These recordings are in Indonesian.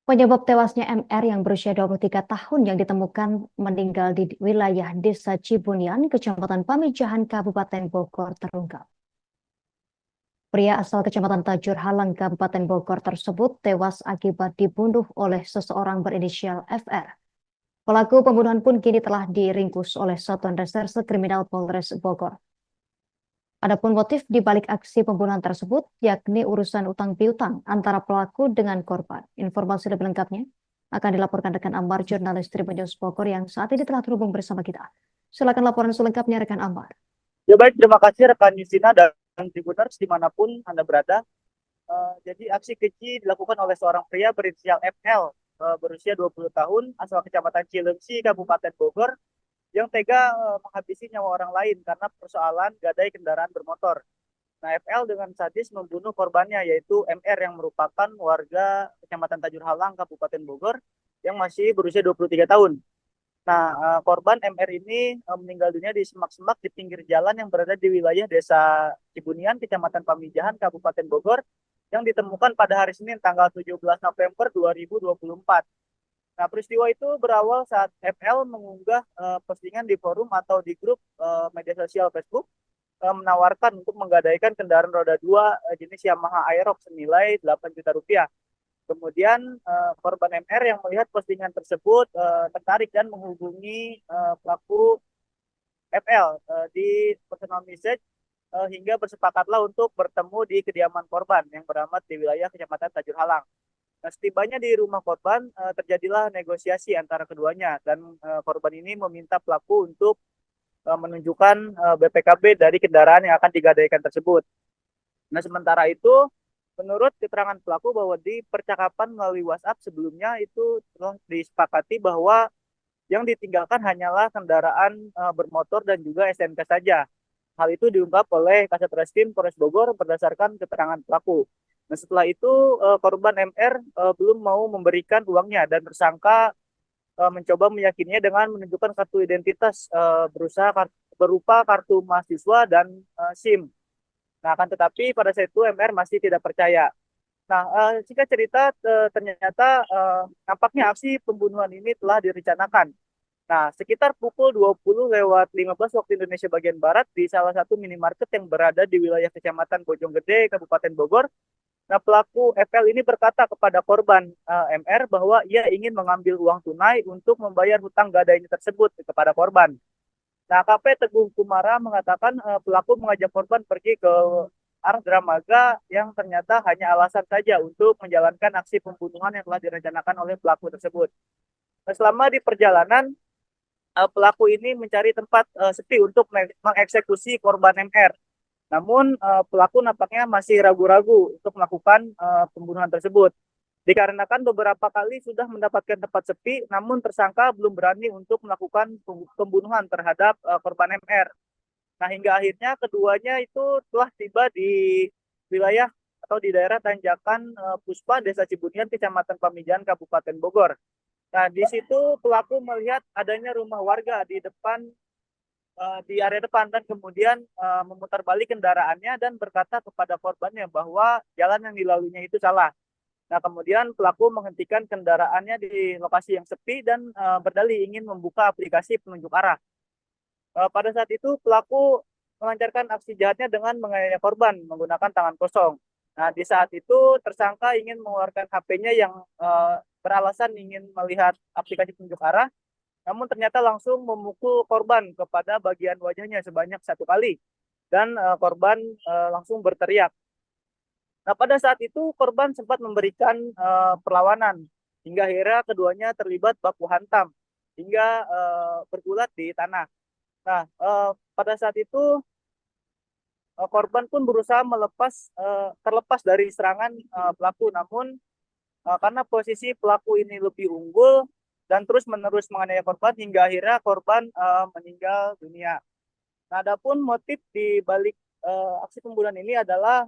Penyebab tewasnya MR yang berusia 23 tahun yang ditemukan meninggal di wilayah Desa Cibunian, Kecamatan Pamijahan, Kabupaten Bogor terungkap. Pria asal Kecamatan Tajur Halang, Kabupaten Bogor tersebut tewas akibat dibunuh oleh seseorang berinisial FR. Pelaku pembunuhan pun kini telah diringkus oleh Satuan Reserse Kriminal Polres Bogor. Adapun motif di balik aksi pembunuhan tersebut yakni urusan utang piutang antara pelaku dengan korban. Informasi lebih lengkapnya akan dilaporkan rekan Ambar, jurnalis Tribun News Bogor yang saat ini telah terhubung bersama kita. Silakan laporan selengkapnya rekan Ambar. Ya baik, terima kasih rekan Yusina dan Tribuners dimanapun Anda berada. Jadi aksi keji dilakukan oleh seorang pria berinisial FL berusia 20 tahun asal Kecamatan Cilengsi, Kabupaten Bogor yang tega menghabisi nyawa orang lain karena persoalan gadai kendaraan bermotor. Nah, FL dengan sadis membunuh korbannya yaitu MR yang merupakan warga Kecamatan Tajur Halang, Kabupaten Bogor yang masih berusia 23 tahun. Nah, korban MR ini meninggal dunia di semak-semak di pinggir jalan yang berada di wilayah Desa Cibunian, Kecamatan Pamijahan, Kabupaten Bogor, yang ditemukan pada hari Senin tanggal 17 November 2024. Nah, peristiwa itu berawal saat FL mengunggah postingan di forum atau di grup media sosial Facebook menawarkan untuk menggadaikan kendaraan roda 2 jenis Yamaha Aerox senilai 8 juta rupiah. Kemudian korban MR yang melihat postingan tersebut tertarik dan menghubungi pelaku FL di personal message hingga bersepakatlah untuk bertemu di kediaman korban yang beralamat di wilayah Kecamatan Tajur Halang. Nah, setibanya di rumah korban terjadilah negosiasi antara keduanya dan korban ini meminta pelaku untuk menunjukkan BPKB dari kendaraan yang akan digadaikan tersebut. Nah, sementara itu, menurut keterangan pelaku bahwa di percakapan melalui WhatsApp sebelumnya itu telah disepakati bahwa yang ditinggalkan hanyalah kendaraan bermotor dan juga STNK saja. Hal itu diungkap oleh Kasat Reskrim Polres Bogor berdasarkan keterangan pelaku. Nah, setelah itu korban MR belum mau memberikan uangnya dan tersangka mencoba meyakininya dengan menunjukkan kartu identitas berupa kartu mahasiswa dan SIM. Nah, akan tetapi pada saat itu MR masih tidak percaya. Nah, singkat cerita, ternyata nampaknya aksi pembunuhan ini telah direncanakan. Nah, sekitar pukul 20:15 waktu Indonesia bagian Barat di salah satu minimarket yang berada di wilayah Kecamatan Bojonggede, Kabupaten Bogor. Nah, pelaku FL ini berkata kepada korban MR bahwa ia ingin mengambil uang tunai untuk membayar hutang gadainya tersebut kepada korban. Nah, AKP Teguh Kumara mengatakan pelaku mengajak korban pergi ke arah Dramaga yang ternyata hanya alasan saja untuk menjalankan aksi pembunuhan yang telah direncanakan oleh pelaku tersebut. Nah, selama di perjalanan, pelaku ini mencari tempat sepi untuk mengeksekusi korban MR. Namun pelaku nampaknya masih ragu-ragu untuk melakukan pembunuhan tersebut. Dikarenakan beberapa kali sudah mendapatkan tempat sepi, namun tersangka belum berani untuk melakukan pembunuhan terhadap korban MR. Nah, hingga akhirnya keduanya itu telah tiba di wilayah atau di daerah Tanjakan Puspa, Desa Cibunian, Kecamatan Pamijahan, Kabupaten Bogor. Nah, di situ pelaku melihat adanya rumah warga di depan di area depan dan kemudian memutar balik kendaraannya dan berkata kepada korbannya bahwa jalan yang dilaluinya itu salah. Nah, kemudian pelaku menghentikan kendaraannya di lokasi yang sepi dan berdalih ingin membuka aplikasi penunjuk arah. Pada saat itu pelaku melancarkan aksi jahatnya dengan menganiaya korban menggunakan tangan kosong. Nah, di saat itu tersangka ingin mengeluarkan HP-nya yang beralasan ingin melihat aplikasi penunjuk arah, namun ternyata langsung memukul korban kepada bagian wajahnya sebanyak 1 kali dan korban langsung berteriak. Nah, pada saat itu korban sempat memberikan perlawanan hingga akhirnya keduanya terlibat baku hantam hingga bergulat di tanah. Nah, pada saat itu korban pun berusaha terlepas dari serangan pelaku, namun karena posisi pelaku ini lebih unggul dan terus-menerus menganiaya korban hingga akhirnya korban meninggal dunia. Nah, adapun motif di balik aksi pembunuhan ini adalah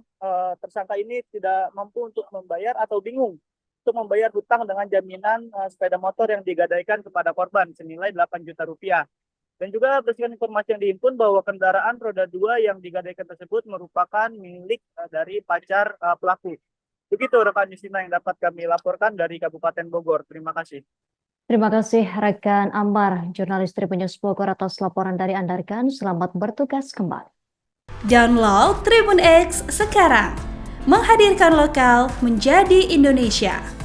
tersangka ini tidak mampu untuk membayar atau bingung untuk membayar hutang dengan jaminan sepeda motor yang digadaikan kepada korban senilai 8 juta rupiah. Dan juga berdasarkan informasi yang dihimpun bahwa kendaraan roda 2 yang digadaikan tersebut merupakan milik dari pacar pelaku. Begitu rekan Yusina yang dapat kami laporkan dari Kabupaten Bogor. Terima kasih. Terima kasih rekan Ambar, jurnalis Tribun News Bogor atas laporan dari Anda rekan. Selamat bertugas kembali. Download Tribun X sekarang, menghadirkan lokal menjadi Indonesia.